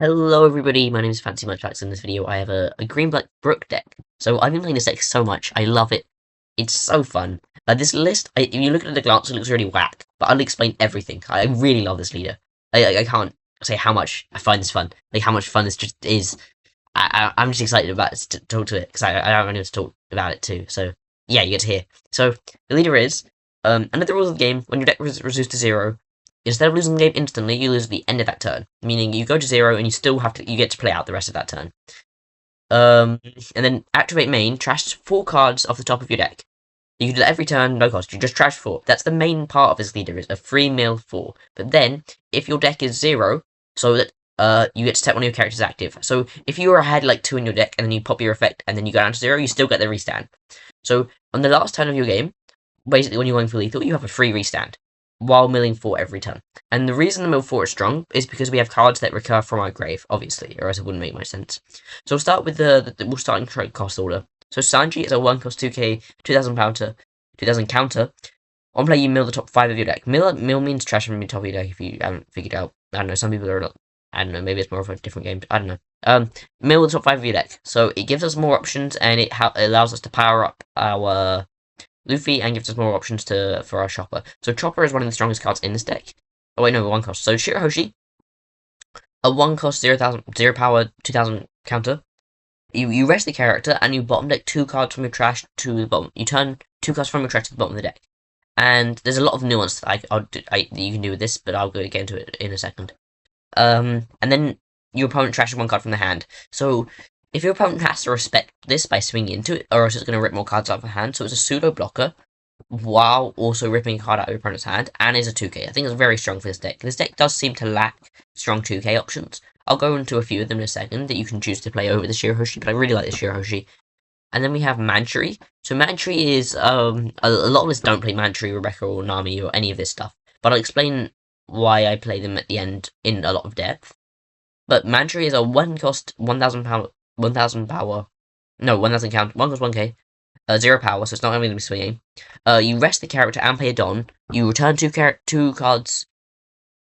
Hello everybody, my name is Fancy Munchbacks. In this video I have a green-black Brook deck. So I've been playing this deck so much, I love it. It's so fun. This list, if you look at it at a glance, it looks really whack, but I'll explain everything. I really love this leader. I can't say how much I find this fun, like how much fun this just is. I'm just excited about it, to talk to it, because I don't really want to talk about it too, so yeah, you get to hear. So, the leader is, under the rules of the game, when your deck is reduced to 0, instead of losing the game instantly, you lose at the end of that turn. Meaning you go to 0 and you get to play out the rest of that turn. And then activate main, trash 4 cards off the top of your deck. You can do that every turn, no cost. You just trash 4. That's the main part of this leader, is a free mill 4. But then, if your deck is 0, so that you get to set one of your characters active. So if you had like 2 in your deck and then you pop your effect and then you go down to 0, you still get the restand. So on the last turn of your game, basically when you're going for lethal, you have a free restand while milling 4 every turn. And the reason the mill 4 is strong is because we have cards that recur from our grave, obviously, or else it wouldn't make much sense. So we'll start with we'll start in trade cost order. So Sanji is a 1 cost 2k, 2000 counter. On play, you mill the top 5 of your deck. Mill means trash from the top of your deck if you haven't figured out. I don't know, some people are not. I don't know, maybe it's more of a different game. I don't know. Mill the top 5 of your deck. So it gives us more options and it allows us to power up our Luffy and gives us more options for our Chopper. So Chopper is one of the strongest cards in this deck. Oh wait, no, 1 cost. So Shirahoshi, a 1 cost 0 power 2000 counter. You rest the character and you bottom deck 2 cards from your trash to the bottom. You turn 2 cards from your trash to the bottom of the deck. And there's a lot of nuance that you can do with this, but I'll get into it in a second. And then your opponent trashes 1 card from the hand. So if your opponent has to respect this by swinging into it, or else it's going to rip more cards out of the hand, so it's a pseudo blocker, while also ripping a card out of your opponent's hand, and is a 2k. I think it's very strong for this deck. This deck does seem to lack strong 2k options. I'll go into a few of them in a second that you can choose to play over the Shirahoshi, but I really like the Shirahoshi. And then we have Manchuri. So Manchuri is, a lot of us don't play Manchuri, Rebecca, or Nami, or any of this stuff, but I'll explain why I play them at the end in a lot of depth. But Manchuri is a 1 cost 1000 power, 1000 power, no, 1000 count, 1 cost 1k, 0 power, so it's not going to be swinging. You rest the character and play a Don. You return 2 cards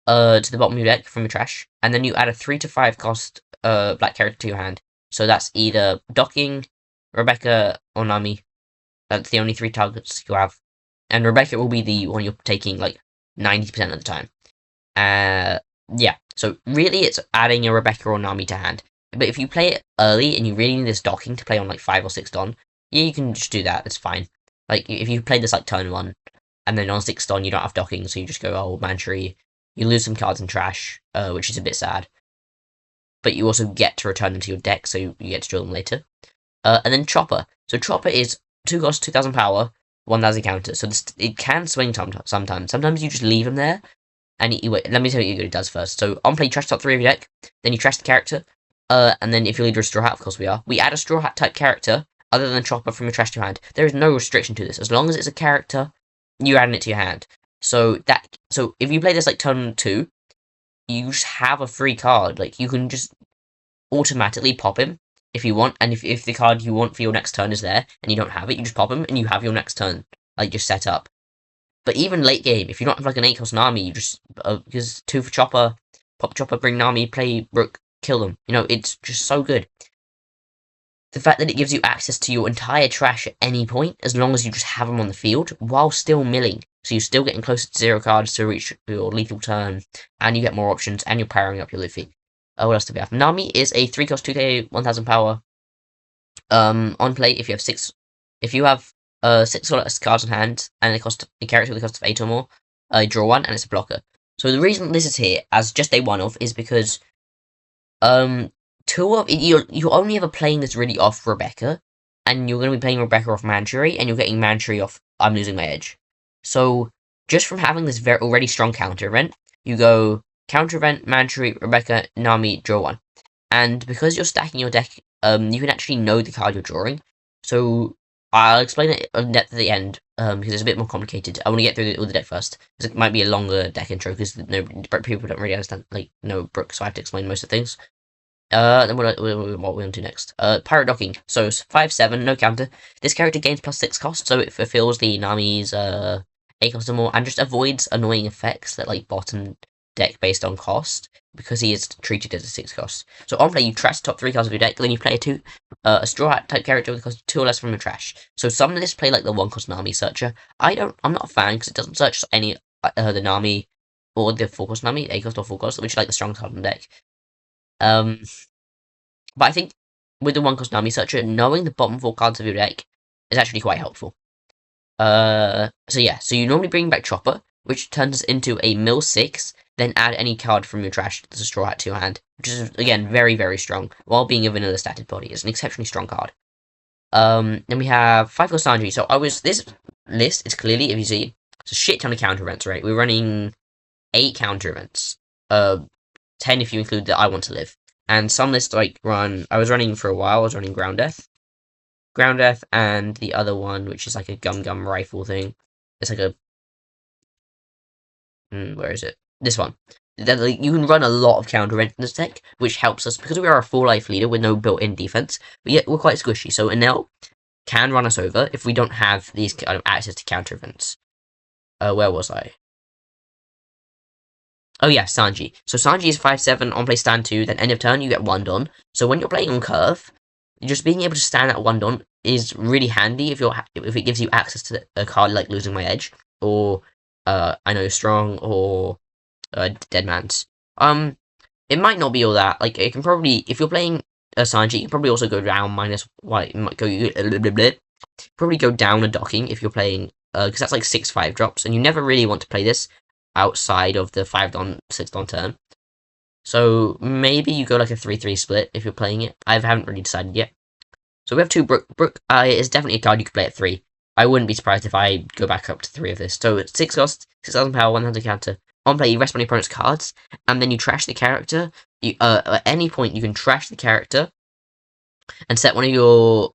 to the bottom of your deck from your trash, and then you add a 3 to 5 cost black character to your hand. So that's either Docking, Rebecca, or Nami. That's the only 3 targets you have. And Rebecca will be the one you're taking like 90% of the time. Yeah, so really it's adding a Rebecca or Nami to hand. But if you play it early and you really need this docking to play on like 5 or 6 Don, yeah, you can just do that, it's fine. Like, if you play this like turn 1, and then on 6 Don you don't have docking, so you just go, oh, Manchuri, you lose some cards in trash, which is a bit sad. But you also get to return them to your deck, so you get to draw them later. And then Chopper. So Chopper is 2 cost, 2000 power, 1000 counter. So it can swing sometimes. Sometimes you just leave him there, and wait, let me tell you what it does first. So on play, you trash top 3 of your deck, then you trash the character, and then if your leader is Straw Hat, of course we add a Straw Hat type character, other than Chopper, from your trash to your hand. There is no restriction to this. As long as it's a character, you're adding it to your hand. So if you play this like turn 2, you just have a free card. Like, you can just automatically pop him if you want, and if the card you want for your next turn is there, and you don't have it, you just pop him, and you have your next turn, like, just set up. But even late game, if you don't have like an 8 cost Nami, you just, because 2 for Chopper, pop Chopper, bring Nami, play Brook, kill them. You know, it's just so good. The fact that it gives you access to your entire trash at any point, as long as you just have them on the field, while still milling. So you're still getting closer to 0 cards to reach your lethal turn, and you get more options, and you're powering up your Luffy. What else do we have? Nami is a 3 cost 2k, 1000 power. On play, if you have 6 cards in hand, and a character with a cost of 8 or more, you draw 1, and it's a blocker. So the reason this is here as just a one-off is because you're only ever playing this really off Rebecca, and you're going to be playing Rebecca off Manchuri, and you're getting Manchuri off I'm Losing My Edge. So just from having this already strong counter event, you go counter event, Manchuri, Rebecca, Nami, draw 1. And because you're stacking your deck, you can actually know the card you're drawing. So I'll explain it in depth at the end, because it's a bit more complicated. I want to get through all the deck first, because it might be a longer deck intro, because people don't really understand, like, know Brook, so I have to explain most of the things. Then what we're on to next. Pirate Docking. So 5/7, no counter. This character gains +6 cost, so it fulfills the Nami's 8 cost or more, and just avoids annoying effects that like bottom deck based on cost, because he is treated as a 6 cost. So on play, you trash the top 3 cards of your deck, then you play a Straw Hat type character with cost 2 or less from your trash. So some of this play like the 1 cost Nami Searcher. I'm not a fan because it doesn't search any the Nami or the 4 cost Nami, 8 cost or 4 cost, which is like the strongest card in the deck. But I think with the 1 cost Nami Searcher, knowing the bottom 4 cards of your deck is actually quite helpful. So yeah, so you normally bring back Chopper, which turns into a mill 6, then add any card from your trash to the Straw Hat to your hand, which is, again, very, very strong, while being a vanilla statted body. It's an exceptionally strong card. Then we have 5 cost Sanji. So this list is clearly, if you see, it's a shit ton of counter events, right? We're running 8 counter events. 10 if you include the I Want to Live. And some lists I was running for a while, I was running Ground Death, and the other one, which is like a gum rifle thing. It's like a... where is it? This one. You can run a lot of counter events in this deck, which helps us, because we are a full life leader with no built-in defense, but yet we're quite squishy. So Enel can run us over if we don't have these kind of access to counter events. Where was I? Oh yeah, Sanji. So Sanji is 5/7, on play stand 2, then end of turn you get 1 Don. So when you're playing on curve, just being able to stand at 1 Don is really handy if it gives you access to a card like Losing My Edge, or I Know You're Strong, or Dead Man's. It might not be all that. Like, it can probably, if you're playing Sanji, you can probably also go down minus, well, you might go, probably go down a docking if you're playing, because that's like 6/5 drops, and you never really want to play this outside of the 5 Don, 6 Don turn. So maybe you go like a 3/3 split if you're playing it. I haven't really decided yet. So we have 2 Brook. Brook is definitely a card you could play at 3. I wouldn't be surprised if I go back up to 3 of this. So it's 6 cost, 6,000 power, 100 counter. On play, you rest on your opponent's cards, and then you trash the character. At any point, you can trash the character and set one of your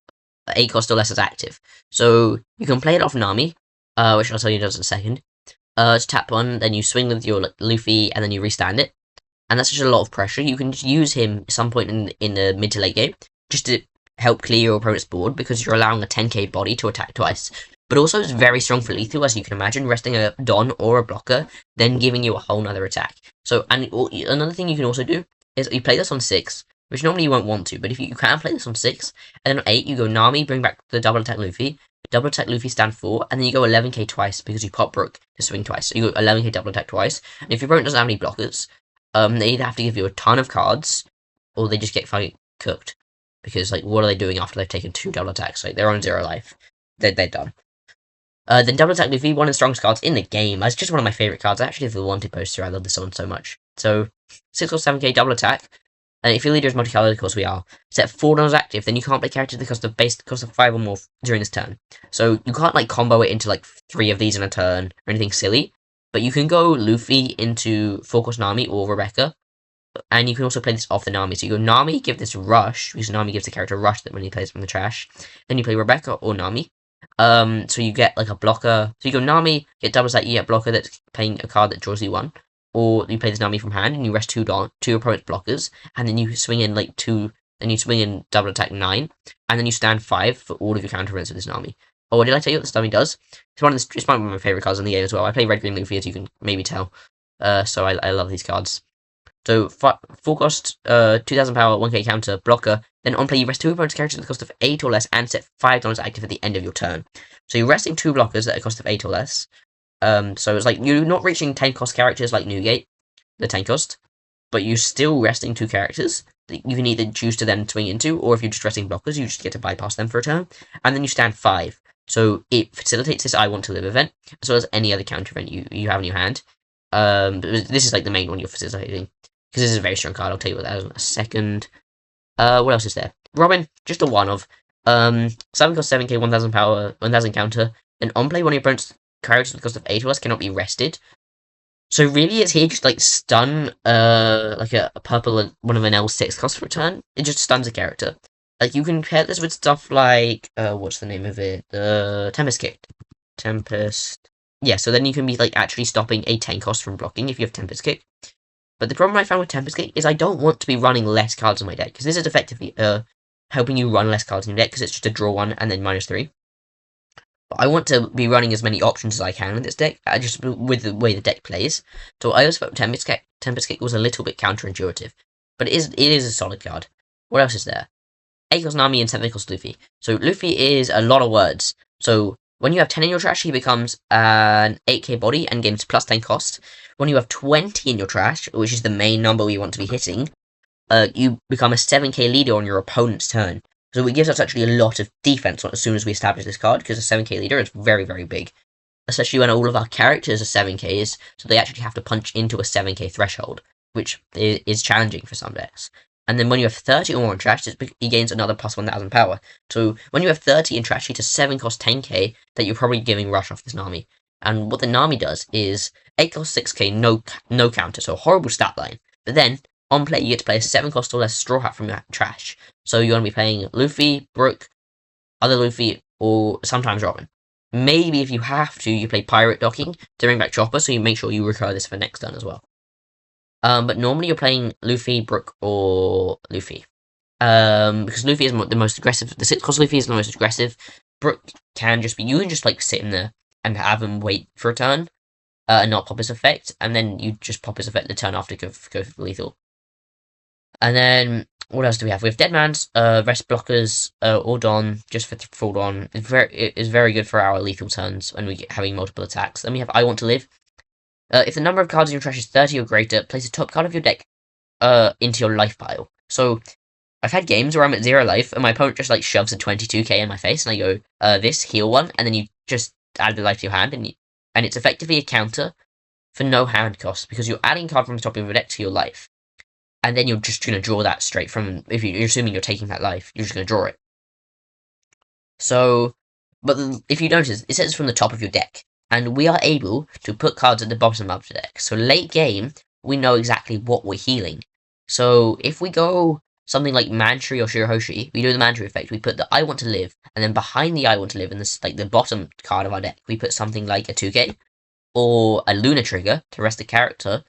8 cost or less as active. So you can play it off Nami, which I'll tell you does in a second. To tap one, then you swing with your Luffy, and then you restand it. And that's just a lot of pressure. You can just use him at some point in the mid to late game, just to help clear your opponent's board, because you're allowing a 10k body to attack twice. But also it's very strong for lethal, as you can imagine, resting a Don or a blocker, then giving you a whole nother attack. So, and another thing you can also do is you play this on 6, which normally you won't want to, but if you can play this on 6, and then on 8 you go Nami, bring back the double attack Luffy, stand 4, and then you go 11k twice because you pop Brook to swing twice. So you go 11k double attack twice, and if your opponent doesn't have any blockers, they either have to give you a ton of cards, or they just get fucking cooked. Because, like, what are they doing after they've taken 2 double attacks? Like, they're on 0 life. They're done. Then double attack Luffy, one of the strongest cards in the game. It's just one of my favourite cards. I actually have the wanted poster. I love this one so much. So, 6 or 7k double attack. And if your leader is multicolored, of course we are, set 4 Dons active, then you can't play characters that cost of 5 or more during this turn. So, you can't, like, combo it into, like, 3 of these in a turn, or anything silly. But you can go Luffy into 4 cost Nami or Rebecca. And you can also play this off the Nami. So you go Nami, give this Rush, because Nami gives the character Rush that when he plays from the trash. Then you play Rebecca or Nami. So you get like a blocker. So you go Nami, get double attack, you get a blocker that's playing a card that draws you 1. Or you play this Nami from hand and you rest 2 opponent's blockers. And then you swing in like 2, then you swing in double attack 9. And then you stand 5 for all of your counter events with this Nami. Oh, did I tell you what this Nami does? It's one of my favourite cards in the game as well. I play Red Green Luffy, as you can maybe tell. So I love these cards. So, 4 cost, 2,000 power, 1k counter, blocker. Then on play, you rest 2 opponent's characters at the cost of 8 or less, and set 5 Dons active at the end of your turn. So you're resting 2 blockers at a cost of 8 or less. So it's like, you're not reaching 10 cost characters like Newgate, the 10 cost, but you're still resting 2 characters that you can either choose to then swing into, or if you're just resting blockers, you just get to bypass them for a turn. And then you stand 5. So it facilitates this I Want to Live event, as well as any other counter event you have in your hand. But this is like the main one you're facilitating. Because this is a very strong card, I'll tell you what that is in a second. What else is there? Robin, just a one of. 7 cost 7k, 1000 power, 1000 counter. Then on play, one of your opponent's characters with the cost of 8 or less cannot be rested. So really, it's here just like stun, like a purple, one of an L6 cost for a turn. It just stuns a character. Like, you can pair this with stuff like, what's the name of it? The Tempest Kick. Tempest. Yeah, so then you can be like actually stopping a 10 cost from blocking if you have Tempest Kick. But the problem I found with Tempest Kick is I don't want to be running less cards in my deck, because this is effectively helping you run less cards in your deck, because it's just a draw 1 and then -3. But I want to be running as many options as I can with this deck, just with the way the deck plays. So I also felt Tempest Kick was a little bit counterintuitive, but it is a solid card. What else is there? 8 cost Nami and 7 cost Luffy. So Luffy is a lot of words. So when you have 10 in your trash, he becomes an 8k body and gains plus 10 cost. When you have 20 in your trash, which is the main number we want to be hitting, you become a 7k leader on your opponent's turn. So it gives us actually a lot of defense as soon as we establish this card, because a 7k leader is very, very big. Especially when all of our characters are 7ks, so they actually have to punch into a 7k threshold, which is challenging for some decks. And then when you have 30 or more in trash, he gains another plus 1000 power. So when you have 30 in trash, it's a 7 cost 10k that you're probably giving rush off this Nami. And what the Nami does is 8 cost 6k, no counter, so a horrible stat line. But then, on play, you get to play a 7 cost or less Straw Hat from your trash. So you're going to be playing Luffy, Brook, other Luffy, or sometimes Robin. Maybe if you have to, you play Pirate Docking to bring back Chopper, so you make sure you recur this for next turn as well. But normally you're playing Luffy, Brook, or Luffy. Because Luffy is the most aggressive. The 6 cost Luffy is the most aggressive. Brook can just be, you can just like sit in there and have him wait for a turn, and not pop his effect, and then you just pop his effect the turn after go for lethal. And then what else do we have? We have Deadman's, Rest Blockers, or Dawn, just for full Dawn. It is very good for our lethal turns when we get having multiple attacks. Then we have I Want to Live. If the number of cards in your trash is 30 or greater, place the top card of your deck into your life pile. So I've had games where I'm at 0 life and my opponent just like shoves a 22k in my face, and I go, this, heal 1, and then you just add the life to your hand, and it's effectively a counter for no hand cost, because you're adding a card from the top of your deck to your life. And then you're just going to draw that straight from, if you're assuming you're taking that life, you're just going to draw it. So, but if you notice, it says from the top of your deck. And we are able to put cards at the bottom of the deck. So late game, we know exactly what we're healing. So if we go something like Mantry or Shirahoshi, we do the Mantry effect. We put the I Want to Live, and then behind the I Want to Live, in this like the bottom card of our deck, we put something like a 2k or a Luna Trigger to rest the character.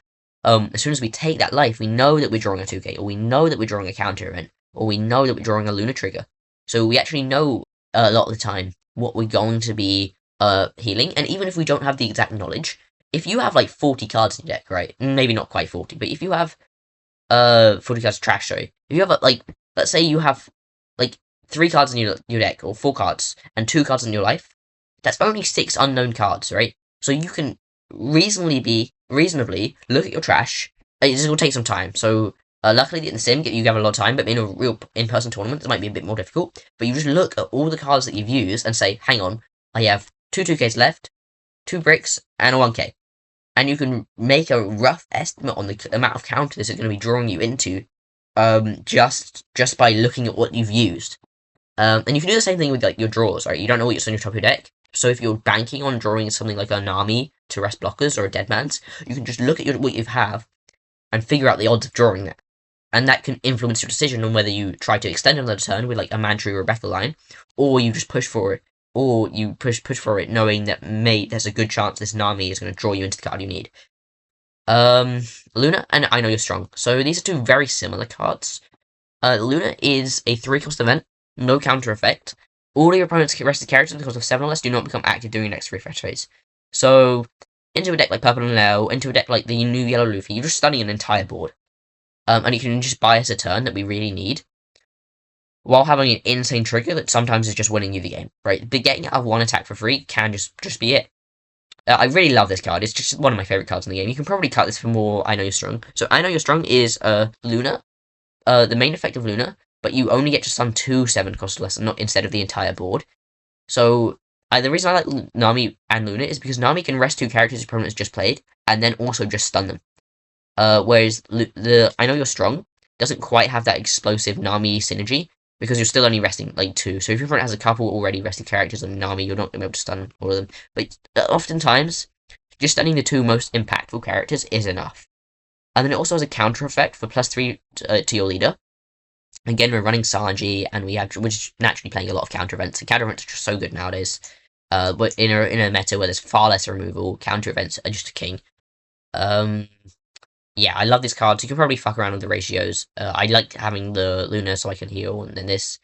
As soon as we take that life, we know that we're drawing a 2k, or we know that we're drawing a counter event, or we know that we're drawing a Luna Trigger. So we actually know a lot of the time what we're going to be healing, and even if we don't have the exact knowledge, if you have like 40 cards in your deck, right? Maybe not quite 40, but if you have 40 cards of trash, sorry. If you have like, let's say you have like 3 cards in your deck, or 4 cards, and 2 cards in your life, that's only 6 unknown cards, right? So you can reasonably look at your trash. This will take some time, so luckily in the sim you have a lot of time, but in a real in-person tournament this might be a bit more difficult. But you just look at all the cards that you've used and say, hang on, I have 2 2ks left, 2 bricks, and a 1k. And you can make a rough estimate on the amount of counters this is going to be drawing you into, just by looking at what you've used. And you can do the same thing with like your draws, right? You don't know what's on your top of your deck. So if you're banking on drawing something like a Nami to rest blockers or a Deadman's, you can just look at what you have and figure out the odds of drawing that. And that can influence your decision on whether you try to extend another turn with like a Mantry or a Rebecca line, or you just push for it, or you push for it knowing that there's a good chance this Nami is going to draw you into the card you need. Luna and I Know You're Strong. So these are 2 very similar cards. Luna is a 3 cost event, no counter effect. All your opponent's rested characters because of 7 or less do not become active during your next refresh phase. So, into a deck like Purple and Leo, into a deck like the new Yellow Luffy, you're just stunning an entire board. And you can just buy us a turn that we really need, while having an insane trigger that sometimes is just winning you the game, right? But getting out of 1 attack for free can just be it. I really love this card. It's just one of my favourite cards in the game. You can probably cut this for more I Know You're Strong. So I Know You're Strong is Luna, the main effect of Luna, but you only get to stun 2 7 cost less, not instead of the entire board. So the reason I like Nami and Luna is because Nami can rest 2 characters your opponent has just played, and then also just stun them. Whereas the I Know You're Strong doesn't quite have that explosive Nami synergy, because you're still only resting like 2. So if your opponent has a couple already rested characters on Nami, you're not going to be able to stun all of them. But oftentimes, just stunning the 2 most impactful characters is enough. And then it also has a counter effect for +3 to your leader. Again, we're running Sanji, and we're just naturally playing a lot of counter events. And counter events are just so good nowadays. But in a meta where there's far less removal, counter events are just a king. Yeah, I love this card. So you can probably fuck around with the ratios. I like having the Luna so I can heal, and then this.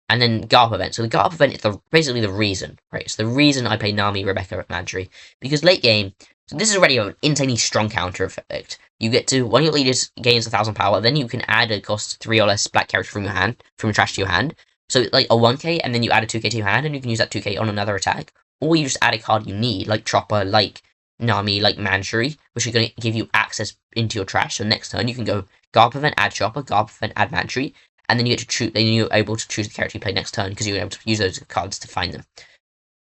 and then Garp event. So the Garp event is basically the reason, right? It's the reason I play Nami, Rebecca, Manji, because late game. So this is already an insanely strong counter effect. You get to one of your leaders gains 1,000 power, then you can add a cost 3 or less black character from your hand, from your trash to your hand. So like a 1k, and then you add a 2k to your hand, and you can use that 2k on another attack. Or you just add a card you need, like Chopper, like Nami, like Manji, which are going to give you access into your trash. So next turn you can go Garp event, add Chopper, Garp event, add Manji, and then you get to choose. Then you're able to choose the character you play next turn because you're able to use those cards to find them.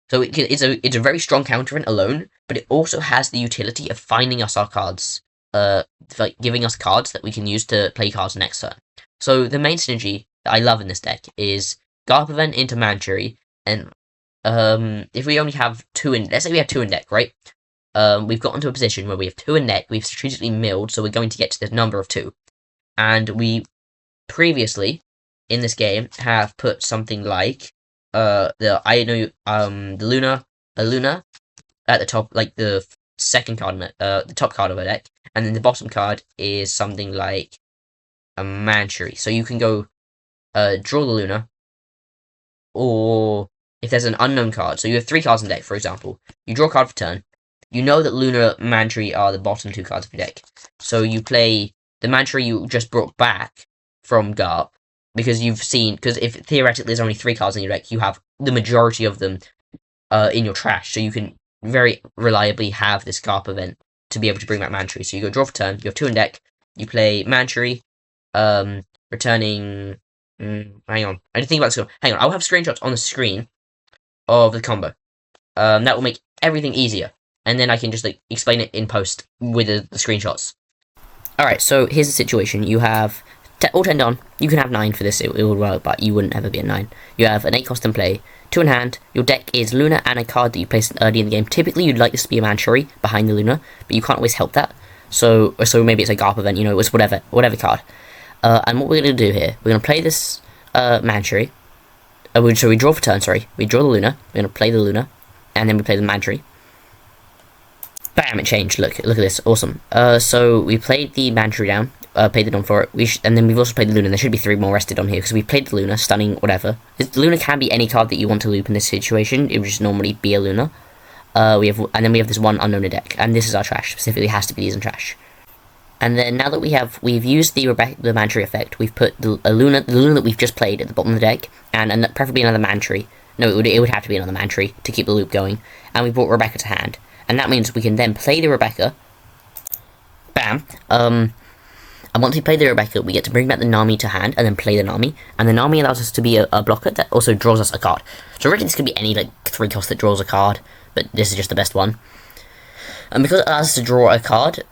So it's a very strong counter event alone, but it also has the utility of finding us our cards, like giving us cards that we can use to play cards next turn. So the main synergy that I love in this deck is Garp event into Manji, and if we only have 2 in, let's say we have 2 in deck, right? We've got into a position where we have 2 in deck, we've strategically milled, so we're going to get to the number of 2. And we previously, in this game, have put something like, the Luna at the top, like the second card, the top card of a deck, and then the bottom card is something like a Manji. So you can go, draw the Luna, or if there's an unknown card, so you have 3 cards in deck, for example, you draw a card for turn, you know that Luna, Manji are the bottom 2 cards of your deck, so you play the Manji you just brought back from Garp, because you've seen, because if theoretically there's only 3 cards in your deck, you have the majority of them in your trash, so you can very reliably have this Garp event to be able to bring back Manji. So you go draw for turn, you have 2 in deck, you play Manji, returning, hang on, I didn't think about this. Hang on, I'll have screenshots on the screen of the combo. That will make everything easier, and then I can just like explain it in post with the screenshots. Alright, so here's the situation. You have all 10 on. You can have 9 for this, it would work, but you wouldn't ever be at 9. You have an 8 cost in play, 2 in hand. Your deck is Luna and a card that you placed early in the game. Typically, you'd like this to be a Manji behind the Luna, but you can't always help that. So maybe it's a Garp event, you know, it's whatever card. And what we're going to do here, we're going to play this Manji. So we draw for turn, sorry. We draw the Luna, we're going to play the Luna, and then we play the Manji. Bam, it changed, look at this, awesome. So we played the Manji down, played it on for it, and then we've also played the Luna. There should be 3 more rested on here, because we played the Luna, stunning, whatever. The Luna can be any card that you want to loop in this situation, it would just normally be a Luna. And then we have this one unknown deck, and this is our trash, specifically has to be these in trash. And then now that we've used the Manji effect, we've put the Luna that we've just played at the bottom of the deck, and preferably another Manji. No, it would have to be another Manji to keep the loop going, and we brought Rebecca to hand. And that means we can then play the Rebecca. Bam. And once we play the Rebecca, we get to bring back the Nami to hand, and then play the Nami. And the Nami allows us to be a blocker that also draws us a card. So really this could be any, like, 3 cost that draws a card, but this is just the best one. And because it allows us to draw a card,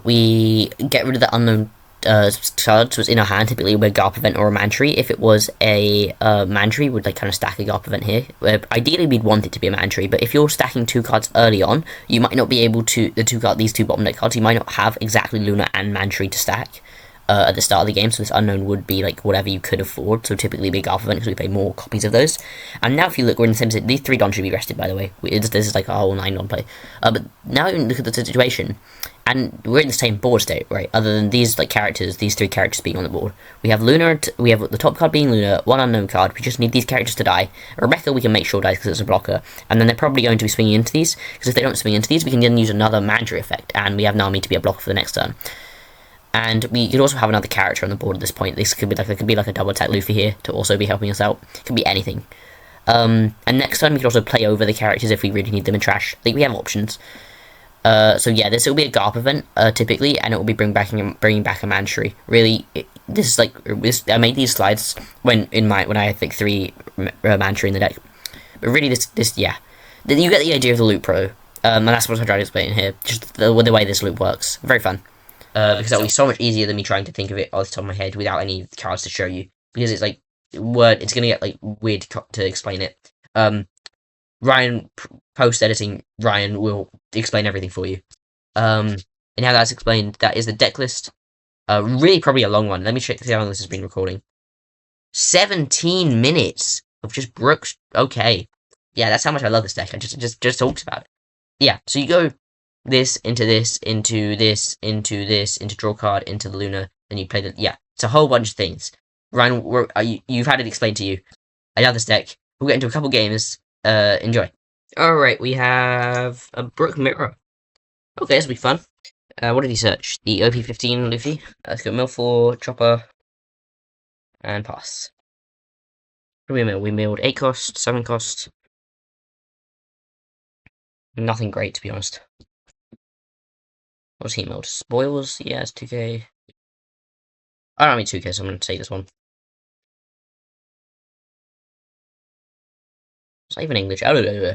we get rid of the unknown cards was in our hand. Typically we're Garp event or a Manji. If it was a Manji, would like kind of stack a Garp event here. Ideally we'd want it to be a Manji, but if you're stacking 2 cards early on, you might not be able to, these 2 bottom deck cards, you might not have exactly Luna and Manji to stack at the start of the game, so this unknown would be like whatever you could afford, so typically be a Garp event because we play more copies of those. And now if you look, we're in the same situation. These 3 Don should be rested, by the way. This is like a whole 9 Don play. But now you look at the situation, and we're in the same board state, right? Other than these like characters, these 3 characters being on the board. We have Luna, we have the top card being Luna, 1 unknown card, we just need these characters to die. Rebecca we can make sure dies because it's a blocker, and then they're probably going to be swinging into these, because if they don't swing into these, we can then use another Manji effect, and we have Nami to be a blocker for the next turn. And we could also have another character on the board at this point. This could be like a double attack Luffy here to also be helping us out. It could be anything. And next turn we could also play over the characters if we really need them in trash. I think we have options. So yeah, this will be a Garp event typically, and it will be bringing back a Manji. Really, this is like I made these slides when I had like 3 Manji in the deck. But really, this yeah, you get the idea of the loop pro, and that's what I tried to explain here. Just the way this loop works. Very fun. Because that will be so much easier than me trying to think of it off the top of my head without any cards to show you. Because it's like it's gonna get like weird to explain it. Ryan, post editing, Ryan will explain everything for you. And now that's explained, that is the deck list. Really probably a long one. Let me check to see how long this has been recording. 17 minutes of just Brooks. Okay, yeah, that's how much I love this deck. I just talked about it. Yeah, so you go this, into this, into this, into this, into draw card, into the Luna, then you play the, yeah, it's a whole bunch of things. Ryan, you've had it explained to you. I love this deck. We'll get into a couple games. Enjoy. Alright, we have a Brook Mirror. Okay, this will be fun. What did he search? The OP15 Luffy. Let's go mill 4, chopper, and pass. What did we mill? We milled 8 cost, 7 cost. Nothing great, to be honest. What's he milled? Spoils? Yeah, it's 2k. I don't mean 2k, so I'm going to take this one. It's not even English. Oh, no.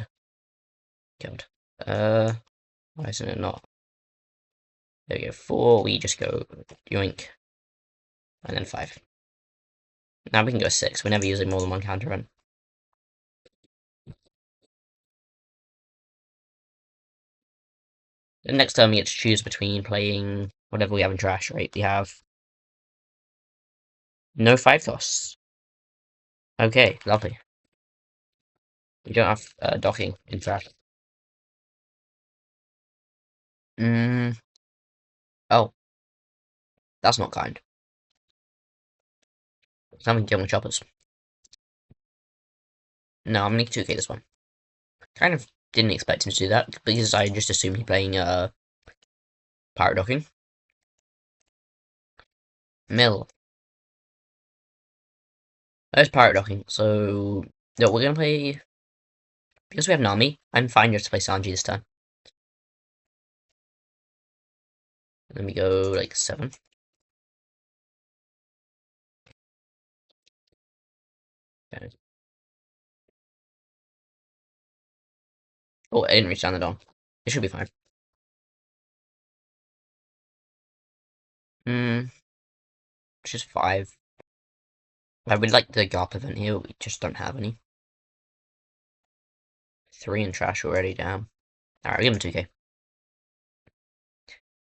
Killed. Why isn't it not? There we go. 4, we just go yoink. And then 5. Now we can go 6. We're never using more than one counter run. The next turn we get to choose between playing whatever we have in trash, right? We have no 5 costs. Okay, lovely. We don't have docking in trash. Oh. That's not kind. Something kill my choppers. No, I'm gonna 2k this one. Kind of didn't expect him to do that, because I just assumed he'd playing pirate docking. Mill. There's pirate docking, so no, we're gonna play because we have Nami, I'm fine just to play Sanji this time. Let me go like 7. Okay. Oh, I didn't reach down the dong. It should be fine. It's just 5. I would like the Garp event here, but we just don't have any. 3 in trash already, damn. Alright, give him 2k.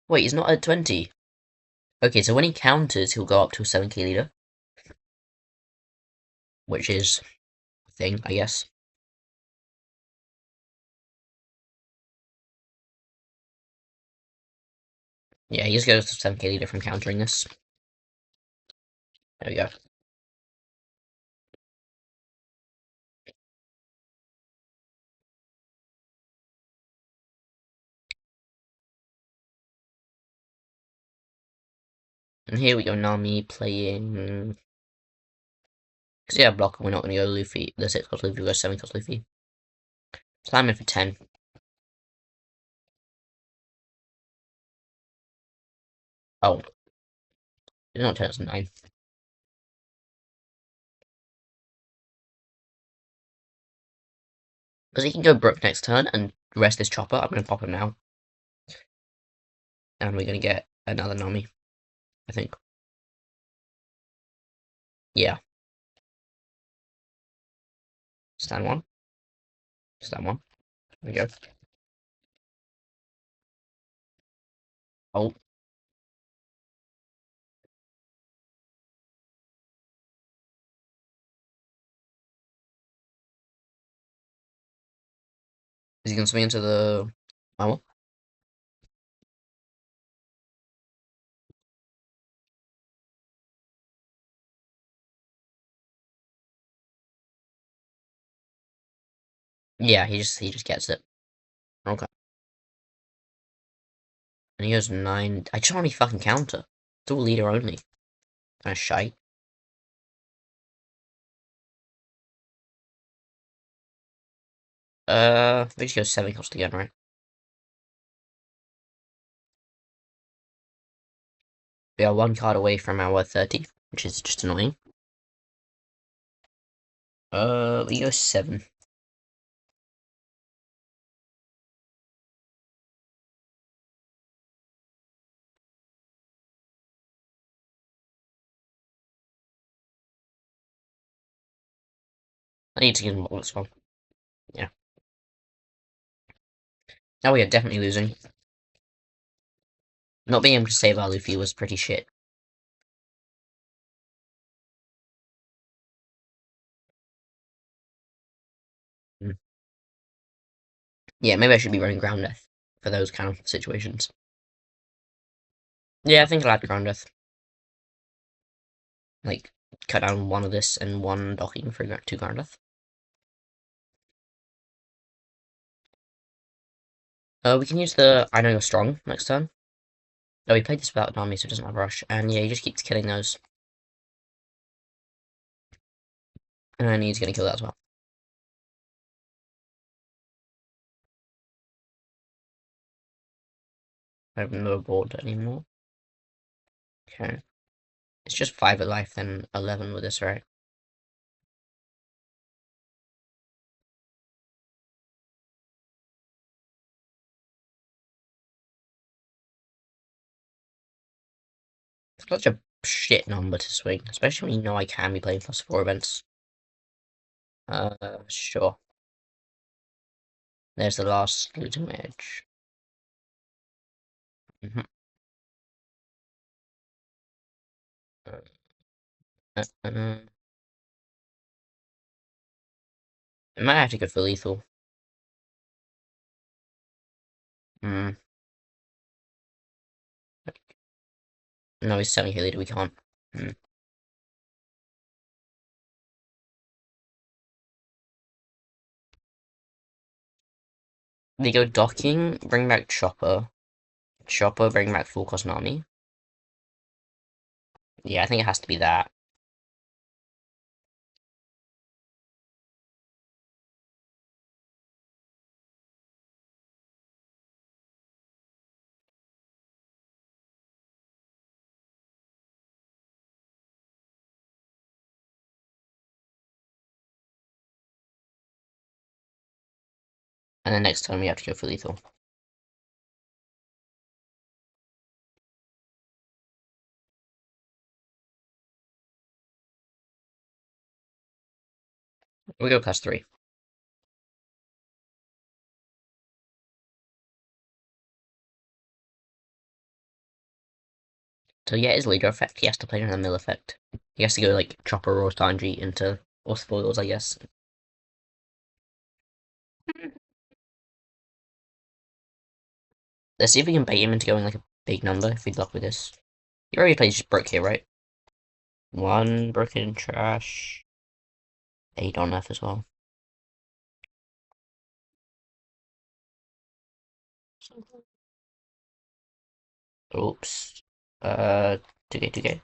Wait, he's not at 20. Okay, so when he counters, he'll go up to a 7k leader. Which is a thing, I guess. Yeah, he just goes to 7k leader from countering this. There we go. And here we go, Nami playing... Because yeah, block, we're not going to go Luffy. The 6 cost Luffy, we'll go 7 cost Luffy. Slam in for 10. Oh. It's not 10, it's 9. Because he can go Brook next turn and rest this chopper. I'm going to pop him now. And we're going to get another Nami, I think. Yeah. Stand 1. Stand 1. There we go. Oh. Is he going to swing into the... Oh. Yeah, he just gets it. Okay. And he goes 9. I just want me fucking counter. It's all leader only. Kind of shite. We just go 7 cost again, right? We are 1 card away from our 30, which is just annoying. We go 7. I need to give him all this one. Yeah. Now we are definitely losing. Not being able to save our Luffy was pretty shit. Yeah, maybe I should be running Ground Death for those kind of situations. Yeah, I think I'll add Ground Death. Like, cut down one of this and one docking for 2 grand death. We can use the I know you're strong next turn. Oh, we played this without Nami, so it doesn't have rush. And yeah, he just keeps killing those. And he's gonna kill that as well. I have no board anymore. Okay. It's just 5 at life, then 11 with this, right? Such a shit number to swing, especially when you know I can be playing +4 events. Sure. There's the last looting edge. Mm-hmm. I might have to go for lethal. Hmm. No, he's selling here leader, we can't. Hmm. They go docking, bring back Chopper. Chopper, bring back full cost Nami. Yeah, I think it has to be that. And then next time we have to go for lethal. We go +3. So yeah, his leader effect, he has to play in the mill effect. He has to go like Chopper or Sanji into, or spoils, I guess. Let's see if we can bait him into going like a big number if we luck with this. He already plays Brook here, right? 1 broken trash. 8 on F as well. Oops. 2K, 2K.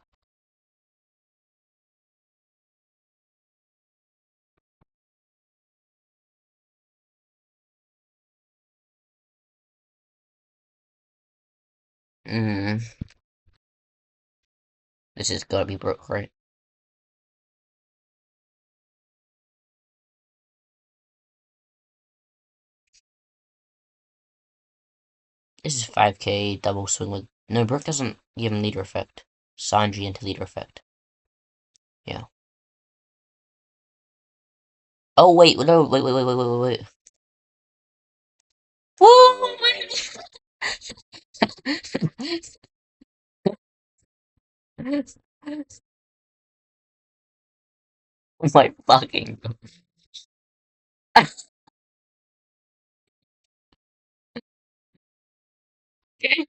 Hmm. This is gotta be Brook, right? This is 5K double swing with. No, Brook doesn't give him leader effect. Sanji into leader effect. Yeah. Oh, wait, no, wait. Whoa, wait. Oh my fucking. Okay.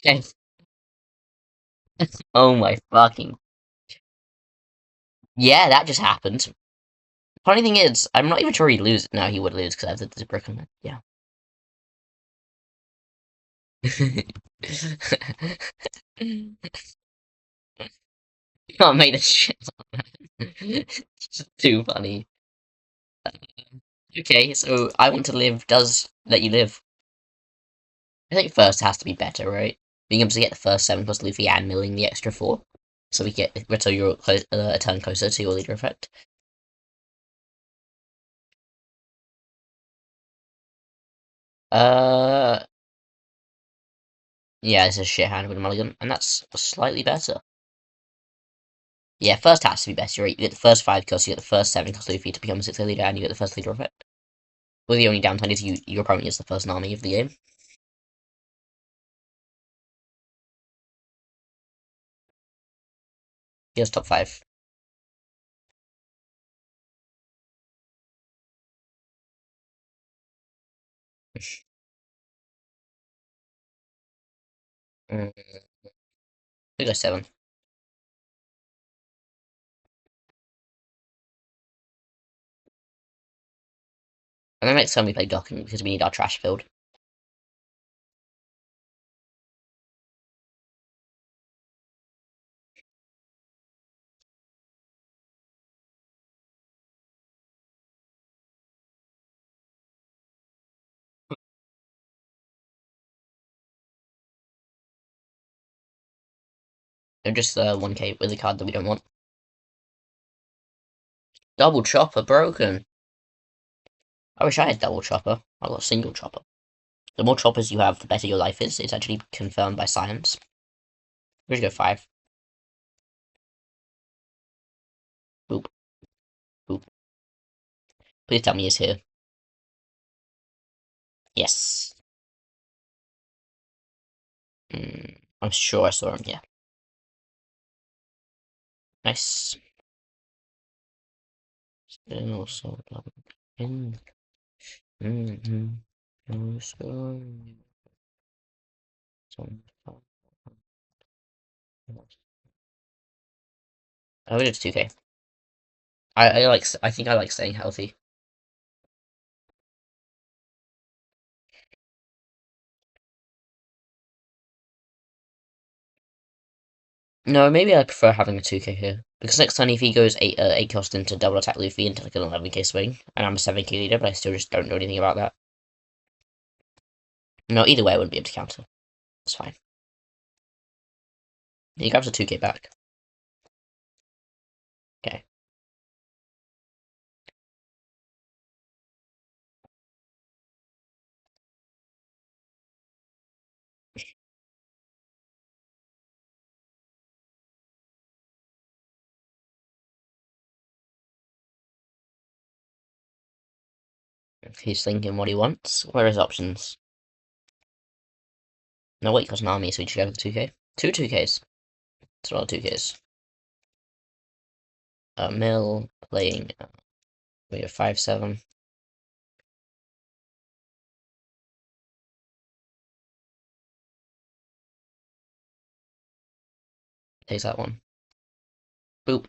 Okay. Oh my fucking. Yeah, that just happened. Funny thing is, I'm not even sure he'd lose. No, he would lose because I have the brick on it. Yeah. You can't make this shit up. It's too funny. Okay, so I want to live does let you live. I think first has to be better, right? Being able to get the first 7 plus Luffy and milling the extra 4. So we get so you're a turn closer to your leader effect. Uh, yeah, it's a shit hand with a mulligan, and that's slightly better. Yeah, first has to be better, right? You get the first 5 kills, you get the first 7 kills Luffy to become a 6 leader, and you get the first leader effect. Well, the only downside is your opponent is the first Nami of the game. He has top 5. Mm, we go 7. And then next time we play docking because we need our trash filled. They're just 1k with a card that we don't want. Double chopper broken. I wish I had double chopper. I got single chopper. The more choppers you have, the better your life is. It's actually confirmed by science. We should go 5. Boop. Boop. Please tell me he's here. Yes. I'm sure I saw him, yeah. Nice. Still so in. I would it's 2k. I think I like staying healthy. No, maybe I prefer having a 2k here. Because next time if he goes 8 cost into double attack Luffy into like an 11k swing, and I'm a 7k leader, but I still just don't know anything about that. No, either way I wouldn't be able to counter. It's fine. He grabs a 2k back. Okay. If he's thinking what he wants, where are his options? No, wait, because Nami, so we just go with 2k. 2 2ks. It's all 2ks. Mill playing. We have 5-7. Takes that one. Boop.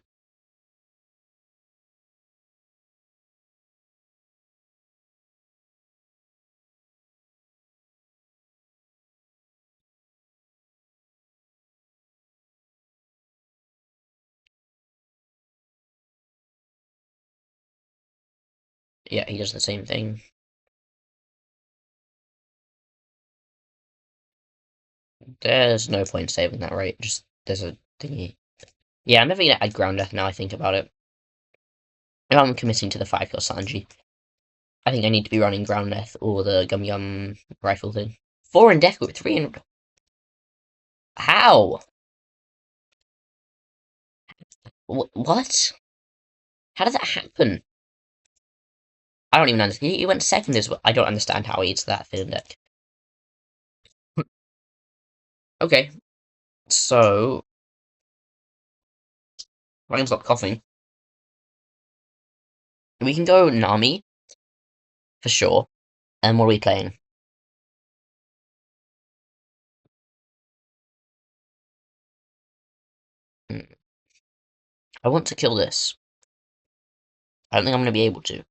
Yeah, he does the same thing. There's no point saving that, right? Just, there's a thingy. Yeah, I'm never gonna add ground death now I think about it. If I'm committing to the 5-kill Sanji, I think I need to be running ground death or the Gum Gum rifle thing. 4 in deck with 3 in... How? What? How did that happen? I don't even understand. He went second as well. I don't understand how he eats that thin deck. Okay, so... I can stop coughing. We can go Nami, for sure. And what are we playing? Hmm. I want to kill this. I don't think I'm going to be able to.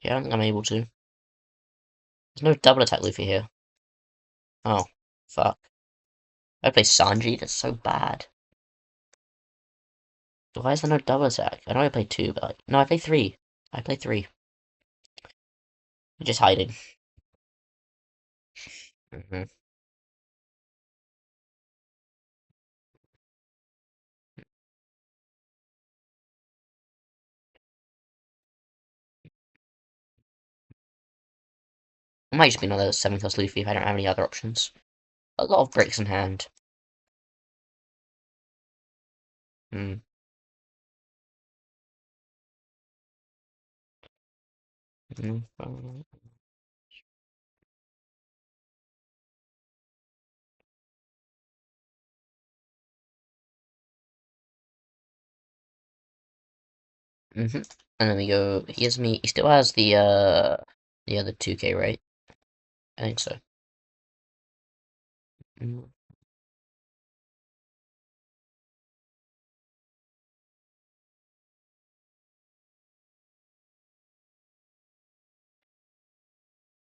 Yeah, I don't think I'm able to. There's no double attack Luffy here. Oh, fuck. I play Sanji, that's so bad. Why is there no double attack? I know I play 2, but like... No, I play 3. I play 3. I'm just hiding. I might just be another 7-cost Luffy if I don't have any other options. A lot of bricks in hand. Hmm. Mm-hmm. And then we go, he still has the other 2k, right? I think so. Mm.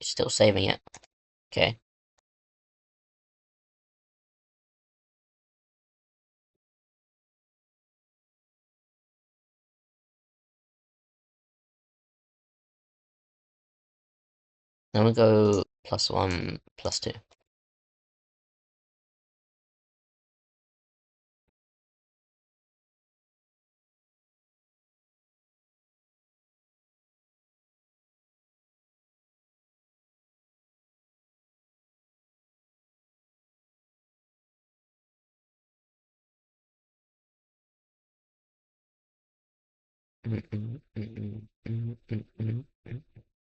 Still saving it. Okay. I'm gonna go +1, +2.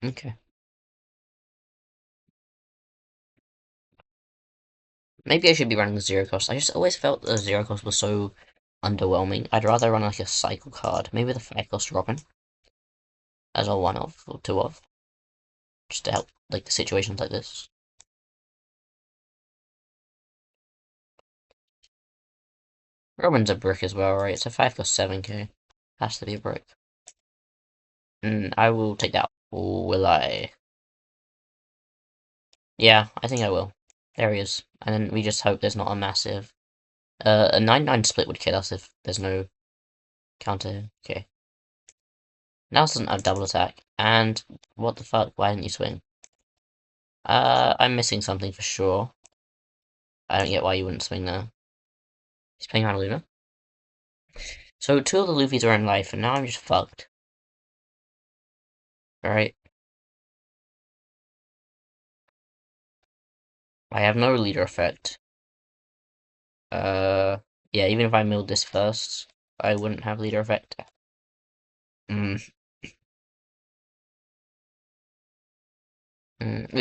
Okay. Maybe I should be running the zero cost. I just always felt the zero cost was so underwhelming. I'd rather run like a cycle card. Maybe the 5 cost Robin as a one of or two of. Just to help like the situations like this. Robin's a brick as well, right? It's a 5 cost 7k. Has to be a brick. I will take that. Or will I? Yeah, I think I will. There he is. And then we just hope there's not a massive... a 9-9 split would kill us if there's no counter. Okay. Now it doesn't have double attack. And what the fuck? Why didn't you swing? I'm missing something for sure. I don't get why you wouldn't swing there. He's playing around Luna. So 2 of the Luffys are in life, and now I'm just fucked. Alright. I have no leader effect. Yeah, even if I milled this first, I wouldn't have leader effect. We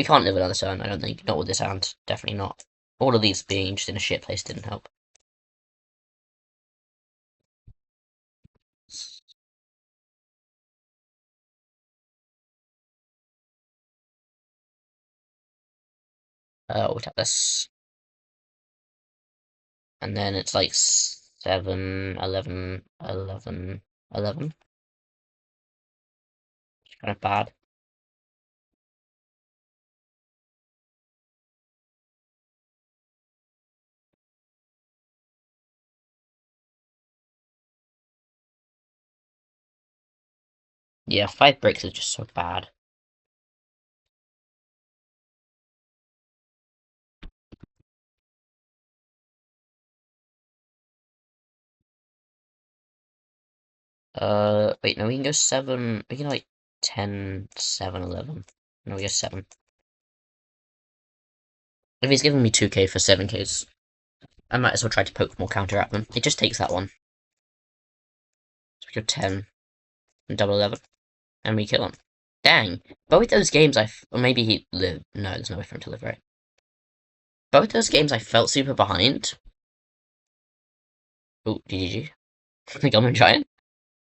can't live another turn, I don't think. Not with this hand. Definitely not. All of these being just in a shit place didn't help. We'll tap this. And then it's like 7, 11, 11, 11. It's kind of bad. Yeah, 5 bricks is just so bad. Wait, no, we can go 7. We can like 10, 7, 11. No, we go 7. If he's giving me 2k for 7ks, I might as well try to poke more counter at them. It just takes that one. So we go 10 and double 11, and we kill him. Dang. Both those games or maybe he lived. No, there's no way for him to live, right? Both those games I felt super behind. Oh, GG. The Goblin Giant.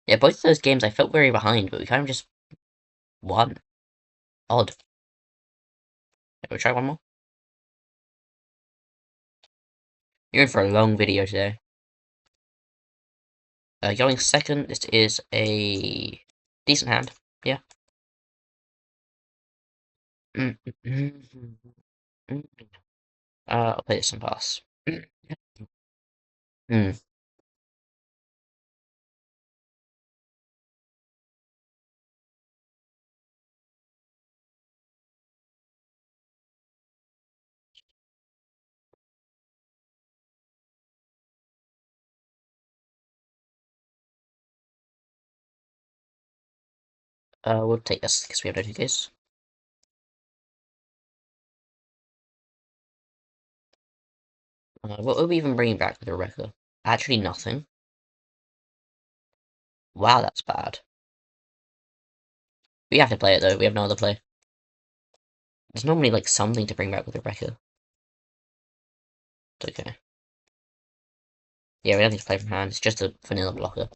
Yeah, both of those games I felt very behind, but we kind of just won. Odd. Yeah, we'll try one more. You're in for a long video today. Going second, this is a decent hand. Yeah. I'll play this and pass. We'll take this because we have no 2Ks. What are we even bringing back with Rebecca? Actually, nothing. Wow, that's bad. We have to play it though. We have no other play. There's normally like something to bring back with Rebecca. It's okay. Yeah, we don't need to play from hand. It's just a vanilla blocker.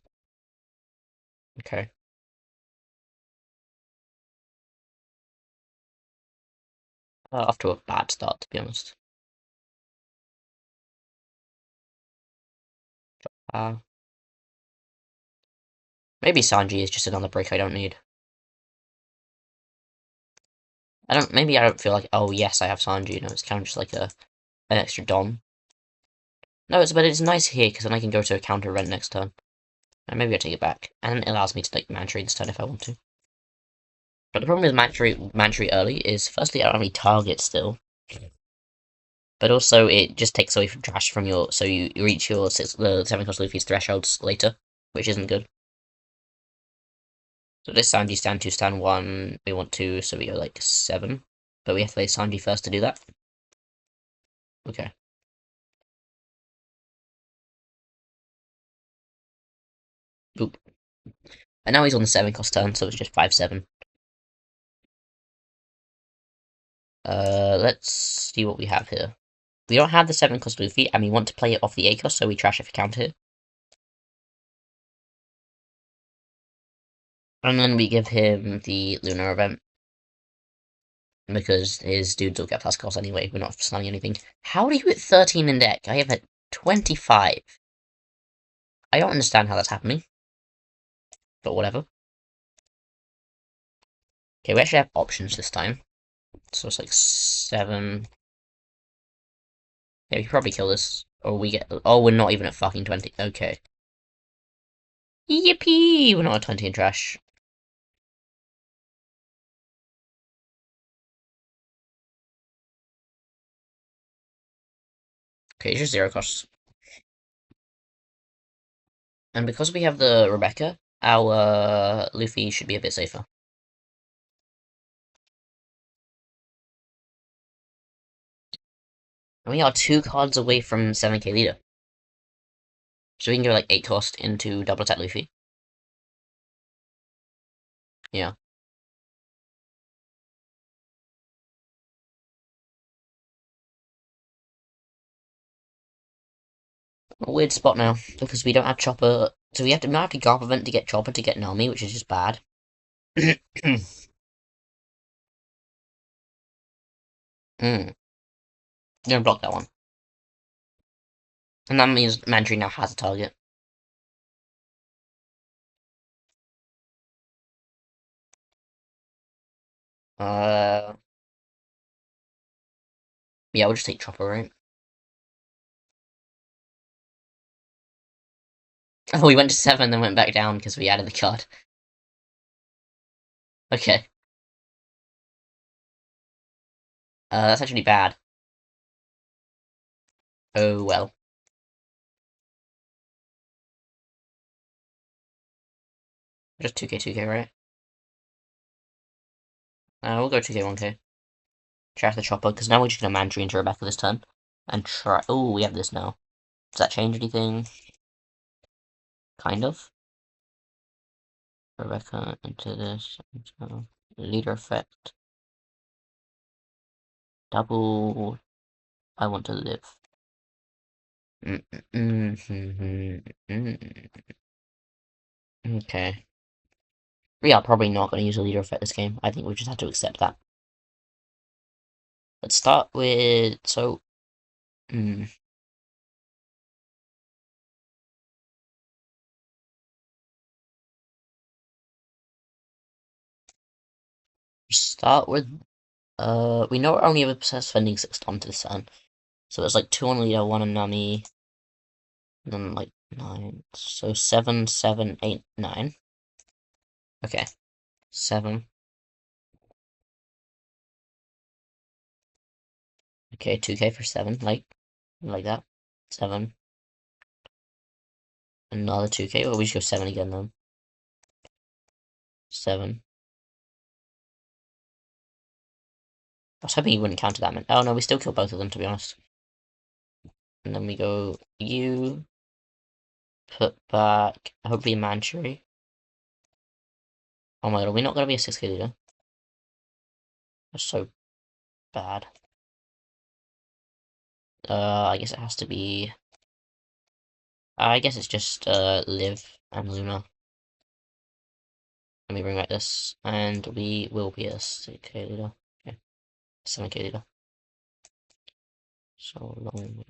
Okay. Off to a bad start, to be honest. Uh, Maybe Sanji is just another brick I don't need. Maybe I don't feel like, oh yes, I have Sanji, you know, it's kind of just like an extra Dom. No, but it's nice here, because then I can go to a counter rent next turn. And maybe I take it back. And it allows me to take Mantry this turn if I want to. But the problem with Mantry early is, firstly, I don't have any targets still. But also, it just takes away from trash from your, so you reach the 7-cost Luffy's thresholds later, which isn't good. So this Sanji stand 2, stand 1, we want 2, so we go like 7. But we have to play Sanji first to do that. Okay. Oop. And now he's on the 7-cost turn, so it's just 5-7. Let's see what we have here. We don't have the 7-cost Luffy, and we want to play it off the 8-cost, so we trash if we counter it. And then we give him the Lunar event. Because his dudes will get plus cost anyway, we're not selling anything. How do you hit 13 in deck? I have at 25. I don't understand how that's happening. But whatever. Okay, we actually have options this time. So it's like 7. Yeah, we can probably kill this. Or we get... Oh, we're not even at fucking 20. Okay. Yippee! We're not at 20 in trash. Okay, it's just 0 costs. And because we have the Rebecca, our Luffy should be a bit safer. And we are 2 cards away from 7k leader. So we can go like 8 cost into double attack Luffy. Yeah. A weird spot now, because we don't have Chopper. So we have to now have to Garp event to get Chopper to get Nami, which is just bad. Mm. Gonna block that one. And that means Mantry now has a target. Uh, yeah, we'll just take Chopper, right? Oh, we went to 7, then went back down because we added the card. Okay. That's actually bad. Oh well. Just 2k, 2k, right? We'll go 2k, 1k. Trash the Chopper, because now we're just gonna Mantry into Rebecca this turn. And try. Oh, we have this now. Does that change anything? Kind of. Rebecca into this. Into leader effect. Double. I want to live. Okay. We are probably not going to use a leader effect this game. I think we just have to accept that. Let's start with... So... Start with... we know we're only ever spending 6 onto this turn. So there's like 2 on leader, 1 on Nami. And then like 9. So 7, 7, 8, 9. Okay. 7. Okay, 2k for 7. Like that. 7. Another 2k. Or we just go 7 again then. 7. I was hoping he wouldn't counter that. Oh no, we still kill both of them, to be honest. And then we go you, put back, hopefully a Manchury. Oh my god, are we not going to be a 6k leader? That's so bad. I guess it has to be... I guess it's just, Liv and Luna. Let me bring back this, and we will be a 6k leader. Okay, 7k leader. So long.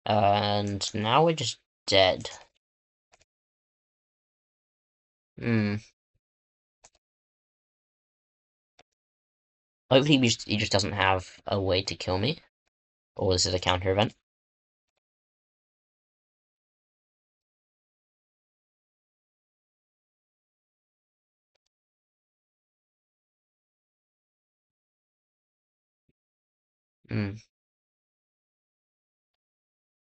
And now we're just dead. Hmm. Hopefully he just doesn't have a way to kill me. Or this is a counter event. Hmm.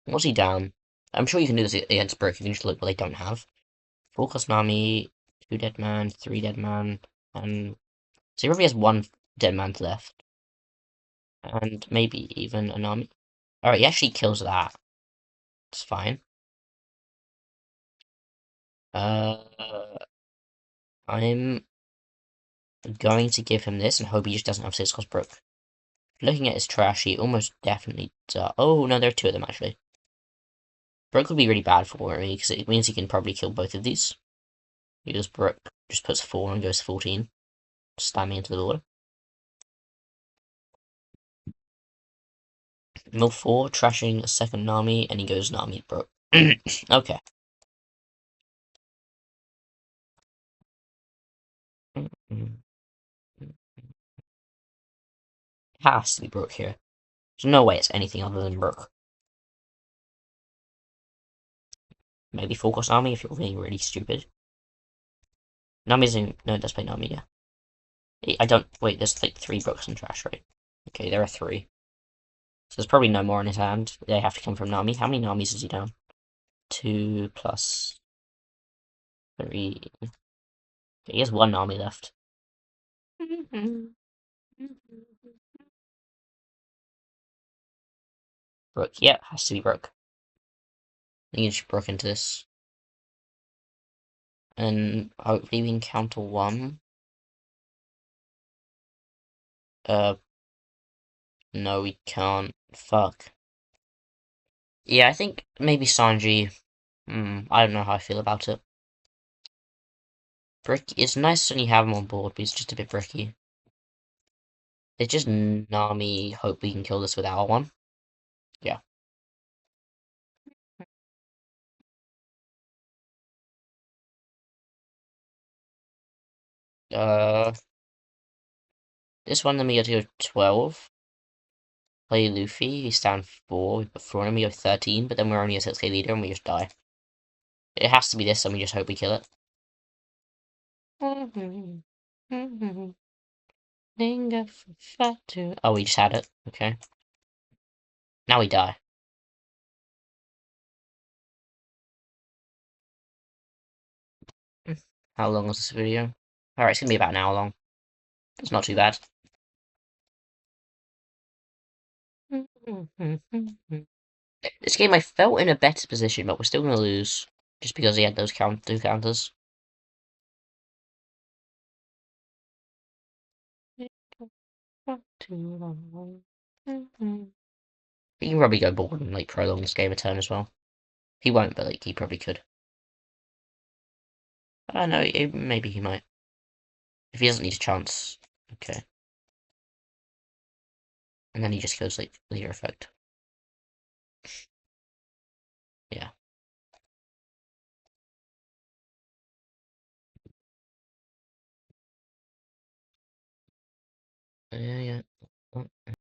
What's he down? I'm sure you can do this against Brook if you just look what they don't have. Full cost Nami, 2 dead man, 3 dead man, and so he probably has 1 dead man left. And maybe even a Nami. Alright, he actually kills that. It's fine. I'm going to give him this and hope he just doesn't have 6 cost Brook. Looking at his trash, he almost definitely does. Oh, no, there are 2 of them actually. Brook would be really bad for me because it means he can probably kill both of these. Because Brook just puts 4 and goes 14. Slamming into the water. Mill 4, trashing a second Nami, and he goes Nami Brook. Okay. Has to be Brook here. There's no way it's anything other than Brook. Maybe full cost Nami if you're being really stupid. Nami's in. No, it does play Nami, yeah. I don't. Wait, there's like 3 Brooks in trash, right? Okay, there are 3. So there's probably no more in his hand. They have to come from Nami. How many Namis is he down? 2 plus 3. Okay, he has 1 Nami left. Brook, yeah, has to be Brook. I think you just Brook into this. And hopefully we can counter 1. No, we can't. Fuck. Yeah, I think maybe Sanji. I don't know how I feel about it. Brick. It's nice when you have him on board, but he's just a bit bricky. It's just Nami. Hope we can kill this without one. Yeah. Uh, this one then we go to go 12. Play Luffy. He's down 4. We put 4 and we go 13, but then we're only a 6k leader and we just die. It has to be this, and we just hope we kill it. Oh, we just had it. Okay. Now we die. How long was this video? Alright, it's gonna be about an hour long. It's not too bad. This game I felt in a better position, but we're still gonna lose. Just because he had those 2 counters. He can probably go board and like prolong this game a turn as well. He won't, but like he probably could. I don't know, maybe he might. If he doesn't need a chance. Okay. And then he just goes like leader effect. Yeah. Yeah, yeah.